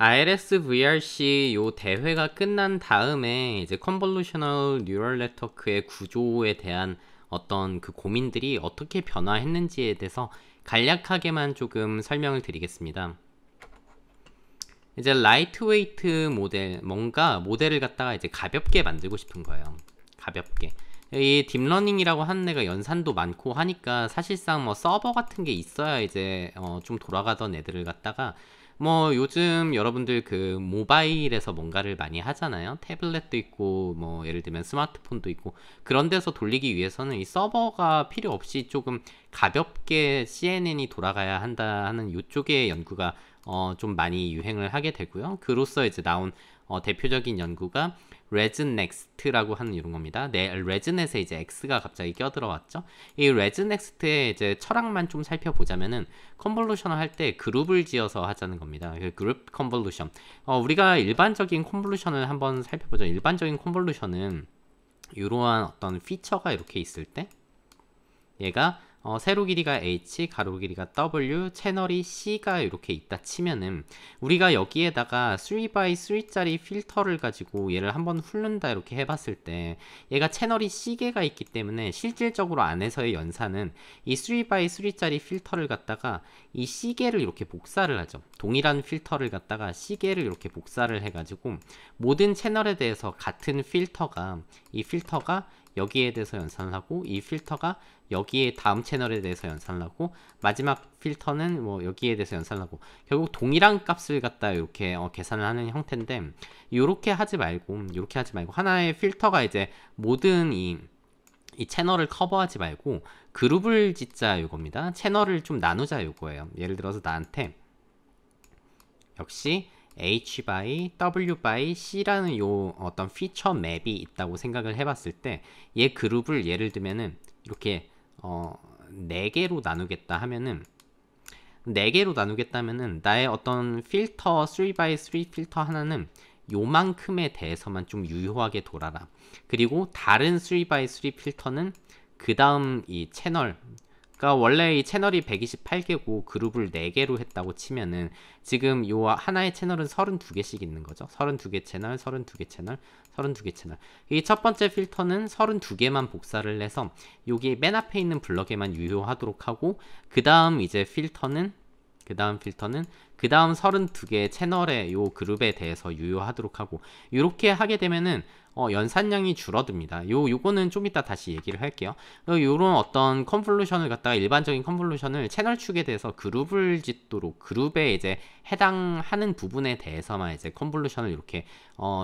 ILS VRC 요 대회가 끝난 다음에 이제 컨볼루셔널 뉴럴 네트워크의 구조에 대한 어떤 그 고민들이 어떻게 변화했는지에 대해서 간략하게만 조금 설명을 드리겠습니다. 이제 라이트웨이트 모델, 뭔가 모델을 갖다가 이제 가볍게 만들고 싶은 거예요. 가볍게. 이 딥러닝이라고 하는 애가 연산도 많고 하니까 사실상 뭐 서버 같은 게 있어야 이제 좀 돌아가던 애들을 갖다가 뭐 요즘 여러분들 그 모바일에서 뭔가를 많이 하잖아요. 태블릿도 있고 뭐 예를 들면 스마트폰도 있고 그런 데서 돌리기 위해서는 이 서버가 필요 없이 조금 가볍게 CNN이 돌아가야 한다 하는 이쪽의 연구가 좀 많이 유행을 하게 되고요. 그로써 이제 나온 대표적인 연구가 레즈넥스트라고 하는 이런 겁니다. 레즈넷에 이제 X가 갑자기 껴들어왔죠. 이 레즈넥스트의 이제 철학만 좀 살펴보자면은 컨볼루션을 할 때 그룹을 지어서 하자는 겁니다. 그 그룹 컨볼루션. 우리가 일반적인 컨볼루션을 한번 살펴보죠. 일반적인 컨볼루션은 이러한 어떤 피처가 이렇게 있을 때 얘가 세로 길이가 h, 가로 길이가 w, 채널이 c가 이렇게 있다 치면은 우리가 여기에다가 3x3짜리 필터를 가지고 얘를 한번 훑는다 이렇게 해봤을 때 얘가 채널이 c개가 있기 때문에 실질적으로 안에서의 연산은 이 3x3짜리 필터를 갖다가 이 c개를 이렇게 복사를 하죠. 동일한 필터를 갖다가 c개를 이렇게 복사를 해가지고 모든 채널에 대해서 같은 필터가 이 필터가 여기에 대해서 연산을 하고 이 필터가 여기에 다음 채널에 대해서 연산을 하고 마지막 필터는 뭐 여기에 대해서 연산을 하고 결국 동일한 값을 갖다 이렇게 계산을 하는 형태인데 이렇게 하지 말고 하나의 필터가 이제 모든 이 채널을 커버하지 말고 그룹을 짓자 이겁니다. 채널을 좀 나누자 이거예요. 예를 들어서 나한테 역시 H by W by C라는 요 어떤 피처 맵이 있다고 생각을 해봤을 때 얘 그룹을 예를 들면은 이렇게 4개로 나누겠다 하면은 4개로 나누겠다 하면은 나의 어떤 필터 3x3 필터 하나는 요만큼에 대해서만 좀 유효하게 돌아라. 그리고 다른 3x3 필터는 그 다음 이 채널 그러니까 원래 이 채널이 128개고 그룹을 4개로 했다고 치면은 지금 요 하나의 채널은 32개씩 있는 거죠. 32개 채널, 32개 채널, 32개 채널. 이 첫 번째 필터는 32개만 복사를 해서 여기 맨 앞에 있는 블럭에만 유효하도록 하고 그 다음 이제 필터는 그 다음 32개 채널의 요 그룹에 대해서 유효하도록 하고 이렇게 하게 되면은 연산량이 줄어듭니다. 요거는 좀 이따 다시 얘기를 할게요. 요런 어떤 컨볼루션을 갖다가 일반적인 컨볼루션을 채널 축에 대해서 그룹을 짓도록 그룹에 이제 해당하는 부분에 대해서만 이제 컨볼루션을 이렇게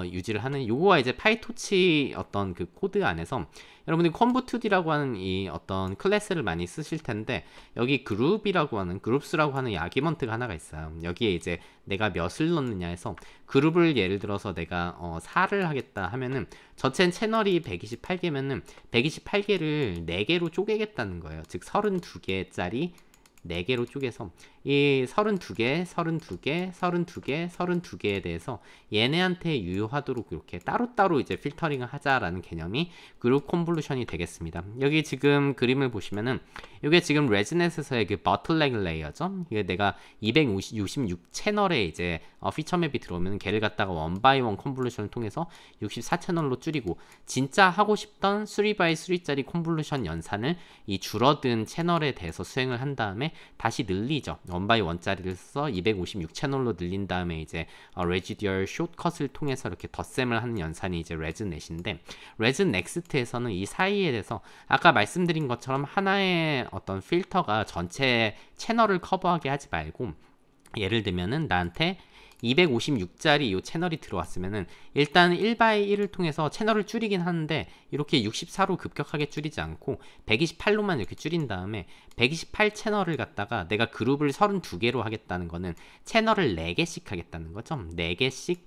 유지를 하는 요거가 이제 파이토치 어떤 그 코드 안에서 여러분들이 컴부2D라고 하는 이 어떤 클래스를 많이 쓰실 텐데 여기 그룹이라고 하는 그룹스라고 하는 이 아기먼트가 하나가 있어요. 여기에 이제 내가 몇을 넣느냐 해서 그룹을 예를 들어서 내가 4를 하겠다 하면은 전체 채널이 128개면은 128개를 4개로 쪼개겠다는 거예요. 즉 32개짜리 4개로 쪼개서 이 32개, 32개, 32개, 32개에 대해서 얘네한테 유효하도록 이렇게 따로따로 이제 필터링을 하자라는 개념이 그룹 컨볼루션이 되겠습니다. 여기 지금 그림을 보시면은 이게 지금 레즈넷에서의 그 버틀렉 레이어죠. 이게 내가 266 채널에 이제 피처 맵이 들어오면 걔를 갖다가 원 바이 원 컨볼루션을 통해서 64 채널로 줄이고 진짜 하고 싶던 3x3짜리 컨볼루션 연산을 이 줄어든 채널에 대해서 수행을 한 다음에 다시 늘리죠. 원바이 원짜리를 써서 256 채널로 늘린 다음에 이제 레지듀얼 숏컷을 통해서 이렇게 덧셈을 하는 연산이 이제 레즈넷인데 레즈넥스트에서는 이 사이에 대해서 아까 말씀드린 것처럼 하나의 어떤 필터가 전체 채널을 커버하게 하지 말고 예를 들면은 나한테 256짜리 이 채널이 들어왔으면은 일단 1x1을 통해서 채널을 줄이긴 하는데 이렇게 64로 급격하게 줄이지 않고 128로만 이렇게 줄인 다음에 128 채널을 갖다가 내가 그룹을 32개로 하겠다는 거는 채널을 4개씩 하겠다는 거죠. 4개씩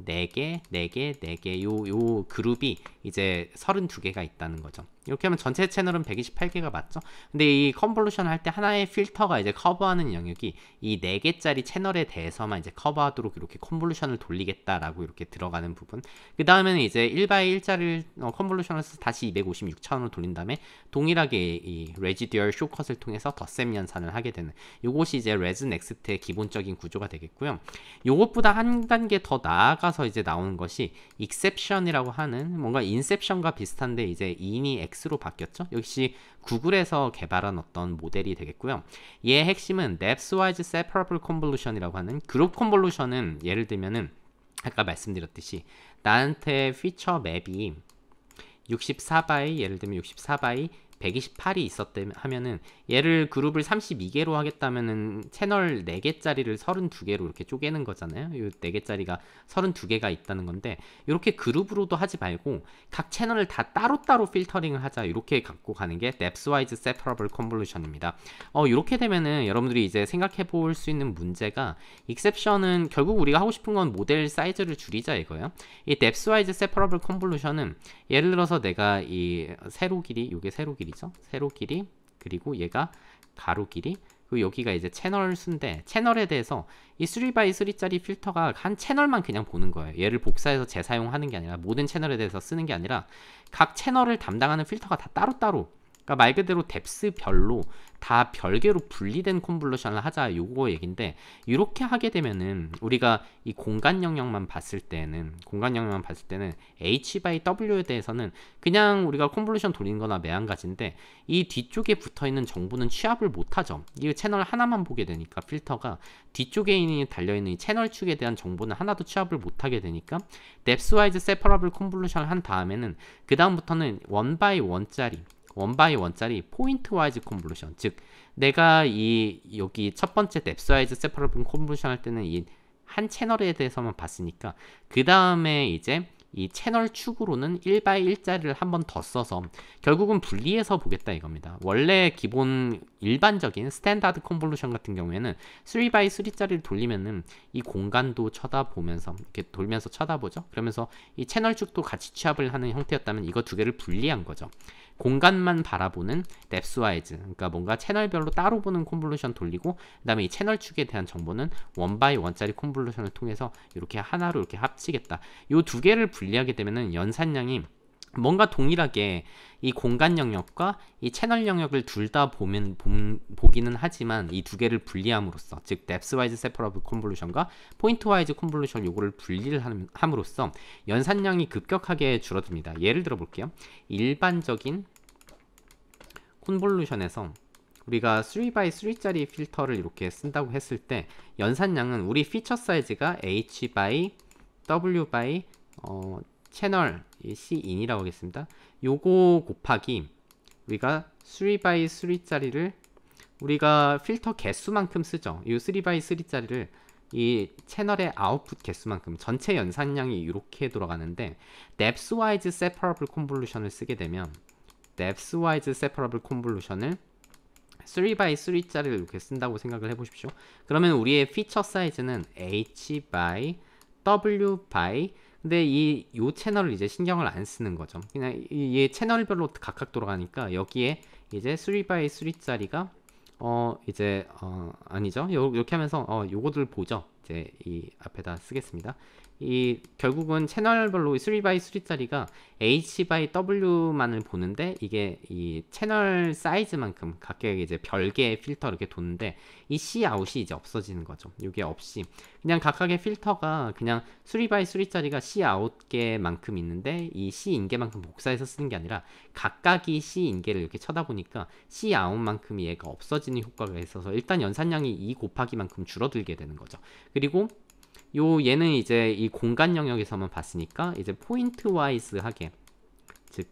4개, 4개, 4개 요 그룹이 이제 32개가 있다는 거죠. 이렇게 하면 전체 채널은 128개가 맞죠? 근데 이 컨볼루션 할 때 하나의 필터가 이제 커버하는 영역이 이 4개짜리 채널에 대해서만 이제 커버하도록 이렇게 컨볼루션을 돌리겠다라고 이렇게 들어가는 부분. 그 다음에는 이제 1x1짜리 컨볼루션을 써서 다시 256차원을 돌린 다음에 동일하게 이 레지듀얼 쇼컷을 통해서 덧셈 연산을 하게 되는 요것이 이제 레즈넥스트의 기본적인 구조가 되겠고요. 요것보다 한 단계 더 나아가서 이제 나오는 것이 익셉션이라고 하는 뭔가 인셉션과 비슷한데 이제 인이 X로 바뀌었죠. 역시 구글에서 개발한 어떤 모델이 되겠고요. 얘의 핵심은 depth-wise separable convolution이라고 하는 그룹 컨볼루션은 예를 들면은 아까 말씀드렸듯이 나한테 피처 맵이 64바이 예를 들면 64바이 128이 있었대 하면은 얘를 그룹을 32개로 하겠다면은 채널 4개짜리를 32개로 이렇게 쪼개는 거잖아요. 이 4개짜리가 32개가 있다는 건데 이렇게 그룹으로도 하지 말고 각 채널을 다 따로따로 필터링을 하자 이렇게 갖고 가는 게 depth-wise separable convolution입니다. 이렇게 되면은 여러분들이 이제 생각해 볼 수 있는 문제가 exception은 결국 우리가 하고 싶은 건 모델 사이즈를 줄이자 이거예요. 이 depth-wise separable convolution은 예를 들어서 내가 이 세로 길이 요게 세로 길이죠. 세로 길이 그리고 얘가 가로 길이 그리고 여기가 이제 채널 수인데 채널에 대해서 이 3x3짜리 필터가 한 채널만 그냥 보는 거예요. 얘를 복사해서 재사용하는 게 아니라 모든 채널에 대해서 쓰는 게 아니라 각 채널을 담당하는 필터가 다 따로따로 그러니까 말 그대로 뎁스별로 다 별개로 분리된 컨볼루션을 하자 요거 얘긴데 이렇게 하게 되면은 우리가 이 공간 영역만 봤을 때는 H by W에 대해서는 그냥 우리가 컨볼루션 돌리는 거나 매한가지인데 이 뒤쪽에 붙어있는 정보는 취합을 못하죠. 이 채널 하나만 보게 되니까 필터가 뒤쪽에 달려있는 이 채널 축에 대한 정보는 하나도 취합을 못하게 되니까 depth-wise separable 컨볼루션을 한 다음에는 그 다음부터는 1x1짜리 포인트 와이즈 컨볼루션 즉 내가 여기 첫 번째 depth-wise separable 컨볼루션 할 때는 이 한 채널에 대해서만 봤으니까 그 다음에 이제 이 채널 축으로는 1x1짜리를 한 번 더 써서 결국은 분리해서 보겠다 이겁니다. 원래 기본 일반적인 스탠다드 컨볼루션 같은 경우에는 3x3짜리를 돌리면은 이 공간도 쳐다보면서 이렇게 돌면서 쳐다보죠. 그러면서 이 채널 축도 같이 취합을 하는 형태였다면 이거 두 개를 분리한 거죠. 공간만 바라보는 depth-wise 그러니까 뭔가 채널별로 따로 보는 컨볼루션 돌리고 그 다음에 이 채널 축에 대한 정보는 1x1짜리 컨볼루션을 통해서 이렇게 하나로 이렇게 합치겠다. 이 두 개를 분리하게 되면은 연산량이 뭔가 동일하게 이 공간 영역과 이 채널 영역을 둘 다 보기는 하지만 이 두 개를 분리함으로써 즉 depth-wise separable convolution과 point-wise convolution 요거를 분리를 함으로써 연산량이 급격하게 줄어듭니다. 예를 들어 볼게요. 일반적인 컨볼루션에서 우리가 3x3짜리 필터를 이렇게 쓴다고 했을 때 연산량은 우리 피처 사이즈가 H by W by 채널 C인이라고 하겠습니다. 요거 곱하기 우리가 3x3짜리를 우리가 필터 개수만큼 쓰죠. 이 3x3짜리를 이 채널의 아웃풋 개수만큼 전체 연산량이 이렇게 돌아가는데 depth-wise separable convolution을 쓰게 되면 depth-wise separable convolution을 3x3짜리를 이렇게 쓴다고 생각을 해보십시오. 그러면 우리의 피처 사이즈는 H by W by 근데 요 채널을 이제 신경을 안 쓰는 거죠. 그냥 이 채널별로 각각 돌아가니까 여기에 이제 3x3짜리가 아니죠. 이렇게 하면서 요거들 보죠. 이제 이 앞에다 쓰겠습니다. 이 결국은 채널별로 3x3짜리가 H by W만을 보는데 이게 이 채널 사이즈만큼 각각 이제 별개의 필터 이렇게 도는데 이 C 아웃이 이제 없어지는 거죠. 이게 없이 그냥 각각의 필터가 그냥 3x3짜리가 C 아웃 개만큼 있는데 이 C 인계만큼 복사해서 쓰는 게 아니라 각각이 C 인계를 이렇게 쳐다보니까 C 아웃만큼이 얘가 없어지는 효과가 있어서 일단 연산량이 2 곱하기만큼 줄어들게 되는 거죠. 그리고 얘는 이제 이 공간 영역에서만 봤으니까 이제 포인트 와이즈하게 즉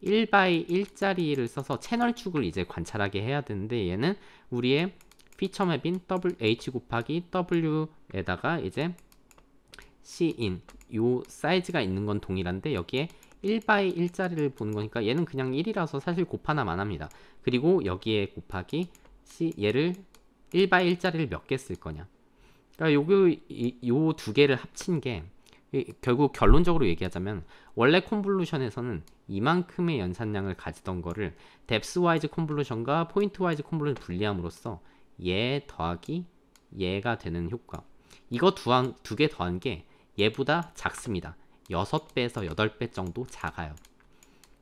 1x1짜리를 써서 채널 축을 이제 관찰하게 해야 되는데 얘는 우리의 피처 맵인 H 곱하기 W에다가 이제 C인 요 사이즈가 있는 건 동일한데 여기에 1x1짜리를 보는 거니까 얘는 그냥 1이라서 사실 곱하나 만합니다. 그리고 여기에 곱하기 C 얘를 1x1짜리를 몇 개 쓸 거냐. 그러니까 요 두 개를 합친 게 결국 결론적으로 얘기하자면 원래 콘볼루션에서는 이만큼의 연산량을 가지던 거를 뎁스 와이즈 콘볼루션과 포인트 와이즈 콘볼루션 분리함으로써 얘 더하기 얘가 되는 효과. 이거 두 개 더한 게 얘보다 작습니다. 6배에서 8배 정도 작아요.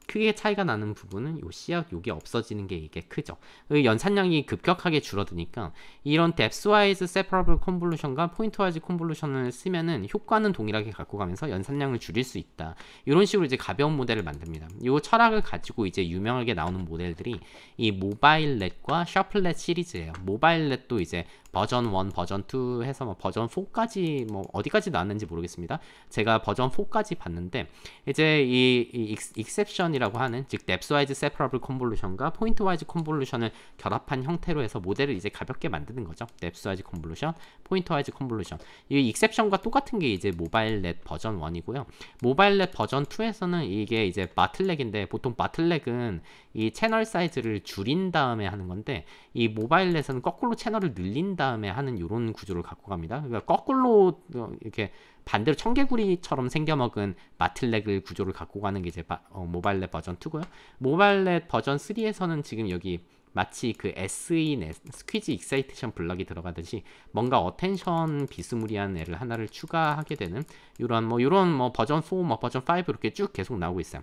크게 차이가 나는 부분은 요 씨앗 요게 없어지는 게 이게 크죠. 연산량이 급격하게 줄어드니까 이런 뎁스와이즈 세퍼러블 컨볼루션과 포인트와이즈 컨볼루션을 쓰면은 효과는 동일하게 갖고 가면서 연산량을 줄일 수 있다. 이런 식으로 이제 가벼운 모델을 만듭니다. 이 철학을 가지고 이제 유명하게 나오는 모델들이 이 모바일넷과 셔플렛 시리즈예요. 모바일넷도 이제 버전 1, 버전 2 해서 뭐 버전 4까지 뭐 어디까지 나왔는지 모르겠습니다. 제가 버전 4까지 봤는데 이제 이 익셉션이라고 하는 즉 뎁스와이즈 세퍼러블 컨볼루션과 포인트와이즈 컨볼루션을 결합한 형태로 해서 모델을 이제 가볍게 만드는 거죠. 뎁스와이즈 컨볼루션, 포인트와이즈 컨볼루션. 이 익셉션과 똑같은 게 이제 모바일넷 버전 1이고요. 모바일넷 버전 2에서는 이게 이제 바틀렉인데 보통 바틀렉은 이 채널 사이즈를 줄인 다음에 하는 건데 이 모바일넷은 거꾸로 채널을 늘린 다음에 하는 이런 구조를 갖고 갑니다. 그러니까 거꾸로 이렇게 반대로 청개구리처럼 생겨먹은 마틀렉을 구조를 갖고 가는 게 이제 모바일넷 버전 2고요. 모바일넷 버전 3에서는 지금 여기 마치 그 SE넷 스퀴즈 익사이테이션 블럭이 들어가듯이 뭔가 어텐션 비스무리한 애를 하나를 추가하게 되는 이런 뭐 버전 4, 뭐 버전 5 이렇게 쭉 계속 나오고 있어요.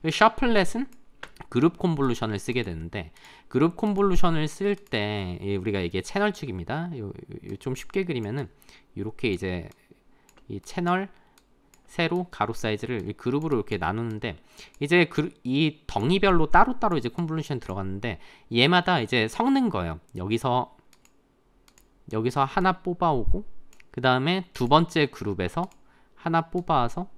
셔플렛은 그룹 콘볼루션을 쓰게 되는데 그룹 콘볼루션을 쓸 때 우리가 이게 채널 축입니다. 좀 쉽게 그리면은 이렇게 이제 이 채널 세로 가로 사이즈를 그룹으로 이렇게 나누는데 이제 이 덩이별로 따로따로 이제 콘볼루션 들어갔는데 얘마다 이제 섞는 거예요. 여기서 하나 뽑아오고 그 다음에 두 번째 그룹에서 하나 뽑아와서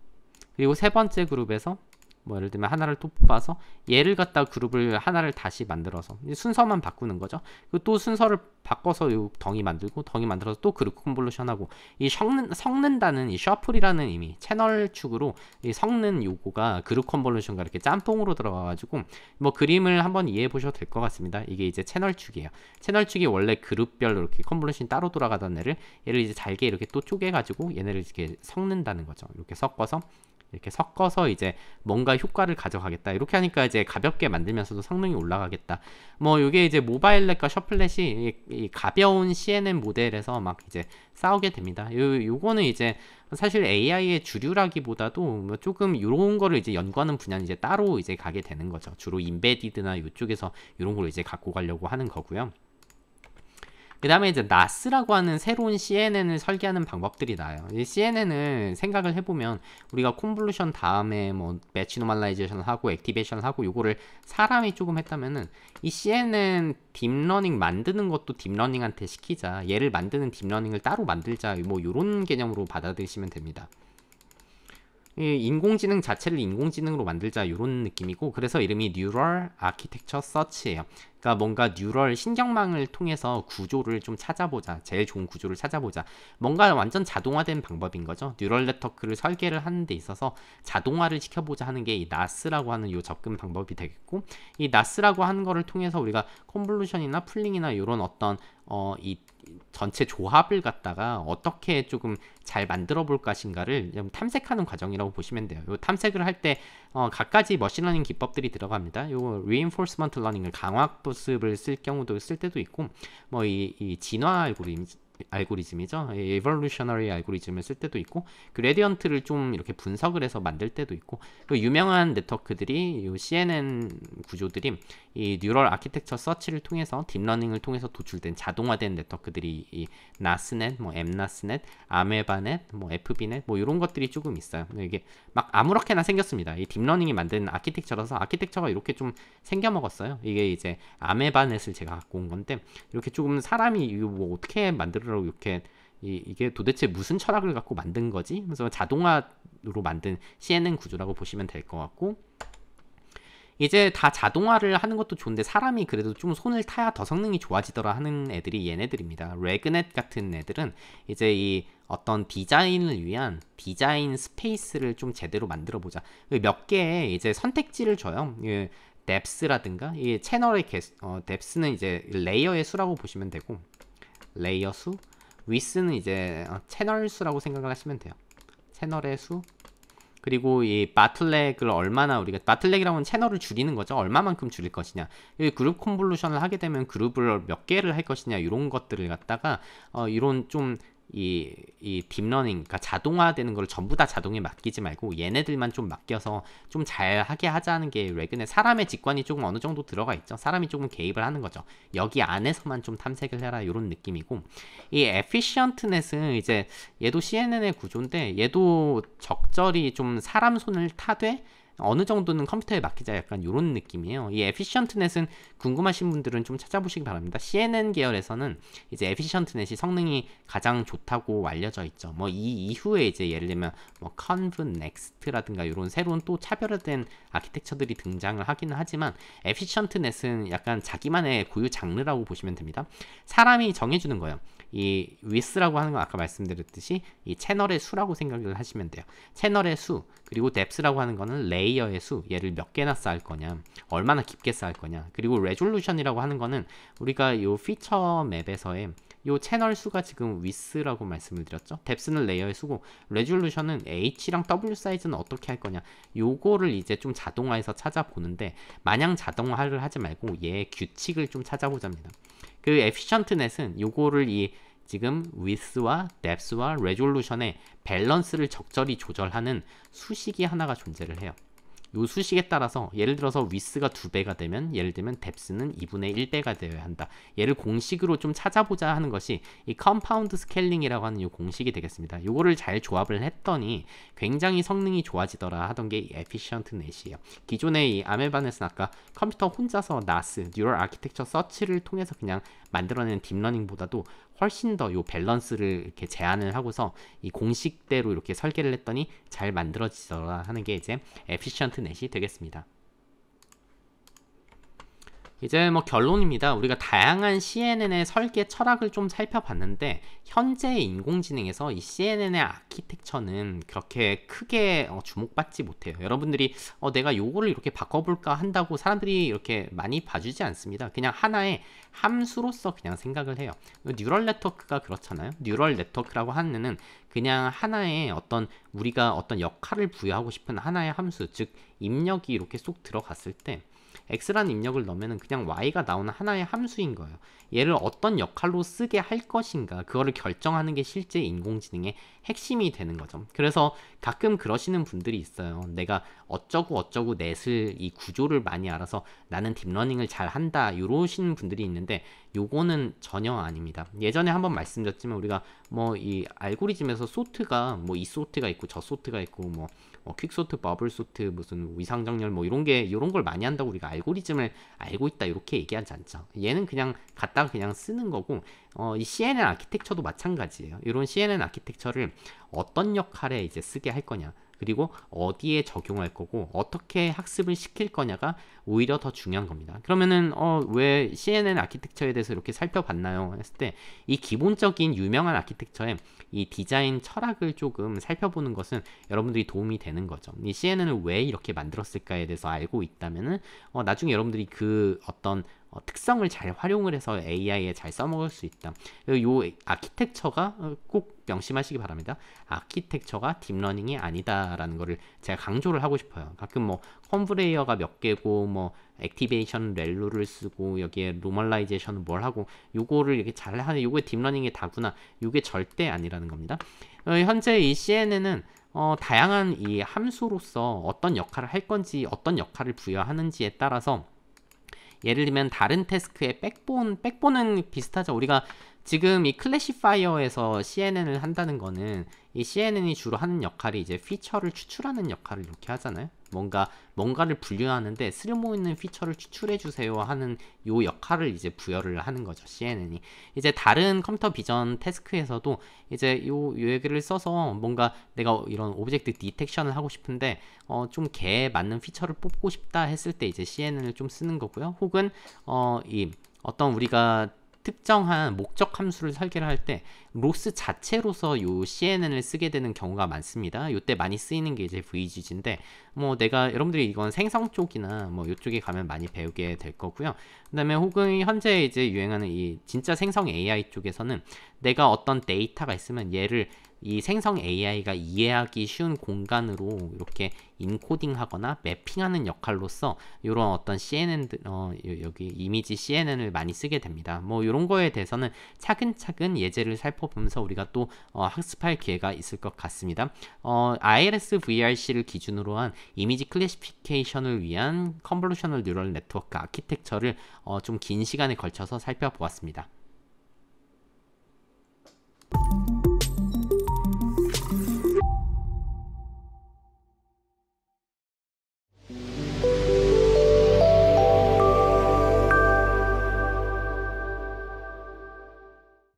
그리고 세 번째 그룹에서 뭐 예를 들면 하나를 또 뽑아서 얘를 갖다 그룹을 하나를 다시 만들어서 순서만 바꾸는 거죠. 그리고 또 순서를 바꿔서 요 덩이 만들어서 또 그룹 컨볼루션하고 이 섞는다는 이 셔플이라는 의미 채널 축으로 이 섞는 요거가 그룹 컨볼루션과 이렇게 짬뽕으로 들어가가지고 뭐 그림을 한번 이해해 보셔도 될 것 같습니다. 이게 이제 채널 축이에요. 채널 축이 원래 그룹별로 이렇게 컨볼루션이 따로 돌아가던 얘를 이제 잘게 이렇게 또 쪼개가지고 얘네를 이렇게 섞는다는 거죠. 이렇게 섞어서 이제 뭔가 효과를 가져가겠다. 이렇게 하니까 이제 가볍게 만들면서도 성능이 올라가겠다. 뭐 이게 이제 모바일넷과 셔플렛이 이 가벼운 CNN 모델에서 막 이제 싸우게 됩니다. 요거는 이제 사실 AI의 주류라기보다도 뭐 조금 이런 거를 이제 연구하는 분야는 이제 따로 이제 가게 되는 거죠. 주로 인베디드나 이쪽에서 이런 걸 이제 갖고 가려고 하는 거고요. 그 다음에 이제 NAS라고 하는 새로운 CNN을 설계하는 방법들이 나와요. 이 CNN을 생각을 해보면 우리가 콘볼루션 다음에 뭐 매치 노멀라이제이션을 하고 액티베이션을 하고 요거를 사람이 조금 했다면은 이 CNN 딥러닝 만드는 것도 딥러닝한테 시키자, 얘를 만드는 딥러닝을 따로 만들자, 뭐 요런 개념으로 받아들이시면 됩니다. 인공지능 자체를 인공지능으로 만들자 이런 느낌이고 그래서 이름이 Neural Architecture Search예요. 그러니까 뭔가 뉴럴 신경망을 통해서 구조를 좀 찾아보자. 제일 좋은 구조를 찾아보자. 뭔가 완전 자동화된 방법인 거죠. 뉴럴 네트워크를 설계를 하는 데 있어서 자동화를 시켜보자 하는 게 이 NAS라고 하는 요 접근 방법이 되겠고 이 NAS라고 하는 거를 통해서 우리가 컨볼루션이나 풀링이나 이런 어떤 이 전체 조합을 갖다가 어떻게 조금 잘 만들어 볼 것인가를 좀 탐색하는 과정이라고 보시면 돼요. 요 탐색을 할 때 갖가지 머신러닝 기법들이 들어갑니다. 요 reinforcement learning을 강화학습을 쓸 경우도 쓸 때도 있고 뭐 이 진화 알고리즘이죠. evolutionary 알고리즘을 쓸 때도 있고 그레디언트를 좀 이렇게 분석을 해서 만들 때도 있고 그 유명한 네트워크들이 이 CNN 구조들이 이 뉴럴 아키텍처 서치를 통해서 딥러닝을 통해서 도출된 자동화된 네트워크들이 이 나스넷, 뭐 엠나스넷, 아메바넷, 뭐 FB넷 뭐 이런 것들이 조금 있어요. 이게 막 아무렇게나 생겼습니다. 이 딥러닝이 만든 아키텍처라서 아키텍처가 이렇게 좀 생겨 먹었어요. 이게 이제 아메바넷을 제가 갖고 온 건데 이렇게 조금 사람이 이거 뭐 어떻게 만들으라고 이렇게 이게 도대체 무슨 철학을 갖고 만든 거지? 그래서 자동화로 만든 CNN 구조라고 보시면 될 것 같고 이제 다 자동화를 하는 것도 좋은데 사람이 그래도 좀 손을 타야 더 성능이 좋아지더라 하는 애들이 얘네들입니다. 레그넷 같은 애들은 이제 이 어떤 디자인을 위한 디자인 스페이스를 좀 제대로 만들어 보자. 몇 개의 이제 선택지를 줘요. 뎁스라든가 이 채널의 뎁스는 이제 레이어의 수라고 보시면 되고 레이어 수, 위스는 이제 채널 수라고 생각을 하시면 돼요. 채널의 수. 그리고 이 바틀렉을 얼마나 우리가 바틀렉이라고 하면 채널을 줄이는 거죠. 얼마만큼 줄일 것이냐. 이 그룹 컨볼루션을 하게 되면 그룹을 몇 개를 할 것이냐 이런 것들을 갖다가 이런 좀 이 딥러닝, 그러니까 자동화되는 걸 전부 다 자동에 맡기지 말고 얘네들만 좀 맡겨서 좀 잘하게 하자는 게 레근의 사람의 직관이 조금 어느 정도 들어가 있죠. 사람이 조금 개입을 하는 거죠. 여기 안에서만 좀 탐색을 해라 이런 느낌이고, 이 efficientness는 이제 얘도 CNN의 구조인데 얘도 적절히 좀 사람 손을 타되 어느 정도는 컴퓨터에 맡기자 약간 이런 느낌이에요. 이 efficientness는 궁금하신 분들은 좀 찾아보시기 바랍니다. CNN 계열에서는 이제 efficientness이 성능이 가장 좋다고 알려져 있죠. 뭐 이 이후에 이제 예를 들면 뭐 conv, next라든가 이런 새로운 또 차별화된 아키텍처들이 등장을 하기는 하지만 efficientness는 약간 자기만의 고유 장르라고 보시면 됩니다. 사람이 정해주는 거예요. 이 width라고 하는 건 아까 말씀드렸듯이 이 채널의 수라고 생각을 하시면 돼요. 채널의 수, 그리고 depth라고 하는 거는 레이어의 수, 얘를 몇 개나 쌓을 거냐, 얼마나 깊게 쌓을 거냐, 그리고 resolution이라고 하는 거는 우리가 요 피처 맵에서의 요 채널 수가 지금 width라고 말씀을 드렸죠. depth는 레이어의 수고, resolution은 H랑 W 사이즈는 어떻게 할 거냐, 요거를 이제 좀 자동화해서 찾아보는데, 마냥 자동화를 하지 말고 얘의 규칙을 좀 찾아보자입니다. 그 efficientness는 요거를 이 지금 width와 depth와 resolution의 밸런스를 적절히 조절하는 수식이 하나가 존재를 해요. 요 수식에 따라서 예를 들어서 width가 2배가 되면 예를 들면 depth는 2분의 1배가 되어야 한다. 얘를 공식으로 좀 찾아보자 하는 것이 이 compound scaling이라고 하는 요 공식이 되겠습니다. 요거를 잘 조합을 했더니 굉장히 성능이 좋아지더라 하던 게 이 efficientness이에요. 기존의 이 아멜반에서는 아까 컴퓨터 혼자서 NAS, Neural Architecture Search를 통해서 그냥 만들어낸 딥러닝보다도 훨씬 더 요 밸런스를 이렇게 제안을 하고서 이 공식대로 이렇게 설계를 했더니 잘 만들어지더라 하는 게 이제 efficientness이 되겠습니다. 이제 뭐 결론입니다. 우리가 다양한 CNN의 설계 철학을 좀 살펴봤는데 현재의 인공지능에서 이 CNN의 아키텍처는 그렇게 크게 주목받지 못해요. 여러분들이 내가 요거를 이렇게 바꿔볼까 한다고 사람들이 이렇게 많이 봐주지 않습니다. 그냥 하나의 함수로서 그냥 생각을 해요. 뉴럴 네트워크가 그렇잖아요. 뉴럴 네트워크라고 하는 그냥 하나의 우리가 어떤 역할을 부여하고 싶은 하나의 함수, 즉 입력이 이렇게 쏙 들어갔을 때 x라는 입력을 넣으면 그냥 y가 나오는 하나의 함수인 거예요. 얘를 어떤 역할로 쓰게 할 것인가, 그거를 결정하는 게 실제 인공지능의 핵심이 되는 거죠. 그래서 가끔 그러시는 분들이 있어요. 내가 어쩌고 넷을 이 구조를 많이 알아서 나는 딥러닝을 잘 한다 이러시는 분들이 있는데 요거는 전혀 아닙니다. 예전에 한번 말씀드렸지만 우리가 뭐 이 알고리즘에서 소트가 뭐 이 소트가 있고 저 소트가 있고 뭐 퀵소트, 버블소트, 무슨 위상정렬 뭐 이런 걸 많이 한다고 우리가 알고리즘을 알고 있다 이렇게 얘기하지 않죠. 얘는 그냥 갖다가 그냥 쓰는 거고 이 CNN 아키텍처도 마찬가지예요. 이런 CNN 아키텍처를 어떤 역할에 이제 쓰게 할 거냐, 그리고 어디에 적용할 거고 어떻게 학습을 시킬 거냐가 오히려 더 중요한 겁니다. 그러면은 왜 CNN 아키텍처에 대해서 이렇게 살펴봤나요? 했을 때 이 기본적인 유명한 아키텍처의 이 디자인 철학을 조금 살펴보는 것은 여러분들이 도움이 되는 거죠. 이 CNN을 왜 이렇게 만들었을까에 대해서 알고 있다면은 나중에 여러분들이 그 어떤 특성을 잘 활용을 해서 AI에 잘 써먹을 수 있다. 요 아키텍처가 꼭 명심하시기 바랍니다. 아키텍처가 딥러닝이 아니다라는 거를 제가 강조를 하고 싶어요. 가끔 뭐 컨브레이어가 몇 개고 뭐 액티베이션 렐로를 쓰고 여기에 노멀라이제이션은 뭘 하고 요거를 이렇게 잘 하는 요게 딥러닝의 다구나, 요게 절대 아니라는 겁니다. 현재 이 CNN은 다양한 이 함수로서 어떤 역할을 할 건지 어떤 역할을 부여하는지에 따라서 예를 들면 다른 태스크의 백본은 비슷하죠. 우리가 지금 이 클래시파이어에서 CNN을 한다는 거는 이 CNN이 주로 하는 역할이 이제 피처를 추출하는 역할을 이렇게 하잖아요. 뭔가를 분류하는데 쓸모 있는 피처를 추출해 주세요 하는 요 역할을 이제 부여를 하는 거죠. CNN이. 이제 다른 컴퓨터 비전 태스크에서도 이제 요 얘기를 써서 뭔가 내가 이런 오브젝트 디텍션을 하고 싶은데 좀 걔에 맞는 피처를 뽑고 싶다 했을 때 이제 CNN을 좀 쓰는 거고요. 혹은 이 어떤 우리가 특정한 목적 함수를 설계를 할 때 로스 자체로서 요 CNN을 쓰게 되는 경우가 많습니다. 요때 많이 쓰이는 게 이제 VGG인데 뭐 여러분들이 이건 생성 쪽이나 뭐 요쪽에 가면 많이 배우게 될 거고요. 그다음에 혹은 현재 이제 유행하는 이 진짜 생성 AI 쪽에서는 내가 어떤 데이터가 있으면 얘를 이 생성 AI가 이해하기 쉬운 공간으로 이렇게 인코딩하거나 매핑하는 역할로서 이런 어떤 CNN, 여기 이미지 CNN을 많이 쓰게 됩니다. 뭐 이런 거에 대해서는 차근차근 예제를 살펴보면서 우리가 또 학습할 기회가 있을 것 같습니다. ILS VRC를 기준으로 한 이미지 클래시피케이션을 위한 컨볼루셔널 뉴럴 네트워크 아키텍처를 좀 긴 시간에 걸쳐서 살펴보았습니다.